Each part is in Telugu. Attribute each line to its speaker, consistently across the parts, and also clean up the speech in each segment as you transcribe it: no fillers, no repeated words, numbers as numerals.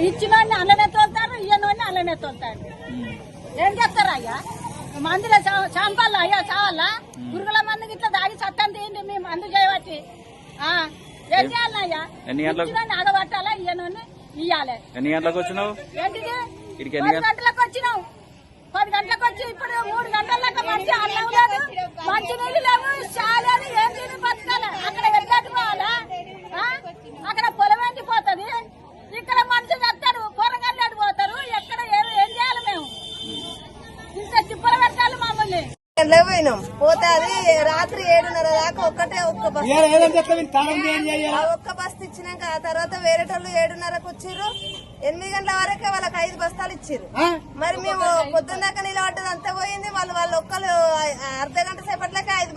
Speaker 1: ఇచ్చిన అల్లనే తోలుతారు, ఇయ్యనోడిని అల్లనే తోలుతారు. ఏం చేస్తారా అయ్యా? మందులో చాంపాలా అయ్యా? చావాలా? పురుగుల మందుకి ఇట్లా దాగి చట్టం తీయండి. మేము మందు చేయబట్టి ఏం చేయాలయ్యా? ఇచ్చిన ఆగబట్టాలా, ఇయ్యనోడిని ఇయ్యాలి.
Speaker 2: ఎన్ని గంటలకు వచ్చినావు?
Speaker 1: ఏంటిది? 10 గంటలకు వచ్చినావు. 10 గంటలకు వచ్చి ఇప్పుడు 3 గంటల దాకా మంచి అన్నం లేదు, మంచి నీళ్ళు లేవు, చాలేదు. ఏం తిని బతకాలి? అక్కడ ఎట్లా పోవాలా? అక్కడ పొలం ఎండిపోతుంది, ఇక్కడ మనిషి చేస్తారు, కూరగాయలు పోతారు. ఎక్కడ ఏం చేయాలి? మేము ఇంత తిప్పలు పెట్టాలి మమ్మల్ని.
Speaker 3: పోయినాం పోతే అది రాత్రి 7:30 దాకా ఒక్క బస్తు ఇచ్చినాక ఆ తర్వాత వేరేటోళ్ళు 7:30కు వచ్చిర్రు. 8 గంటల వరకే వాళ్ళకి 5 బస్తాలు ఇచ్చిర్రు. మరి మేము పొద్దున్న దాకా నిలబడ్డది అంతా పోయింది. వాళ్ళు ఒక్కరు అర్ధ గంట సేపట్లకే 5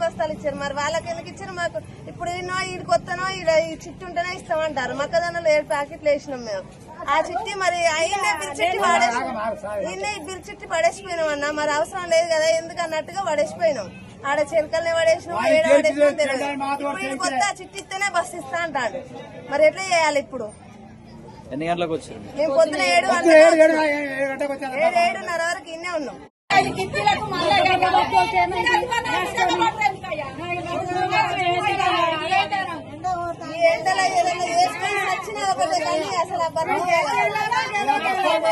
Speaker 3: బస్తాలు ఇచ్చారు. మరి వాళ్ళకి ఎందుకు ఇచ్చారు? మాకు ఇప్పుడు ఈడికి వస్తానో ఈ చిట్టి ఉంటేనే ఇస్తామంటారు. మొక్కజొన్నలు 7 ప్యాకెట్లు వేసినాం మేము. ఆ చిట్టి మరి అయినే బిల్ చిట్టి పడేసిపోయినాం అన్న. మరి అవసరం లేదు కదా ఎందుకు అన్నట్టుగా పడేసిపోయినాం. ఆడ చిలకల్ని పడేసినాం, కొత్త చిట్టి ఇస్తేనే బస్సు ఇస్తా అంటాడు. మరి ఎట్లా చేయాలి ఇప్పుడు?
Speaker 2: ఎన్ని గంటలకు వచ్చారు?
Speaker 3: మేము పొద్దున 7:30 వరకు ఇన్నే ఉన్నాం. ఈ ఎండలో ఏదైనా వేసుకొని వచ్చినా ఒకటే కానీ అసలు ఆ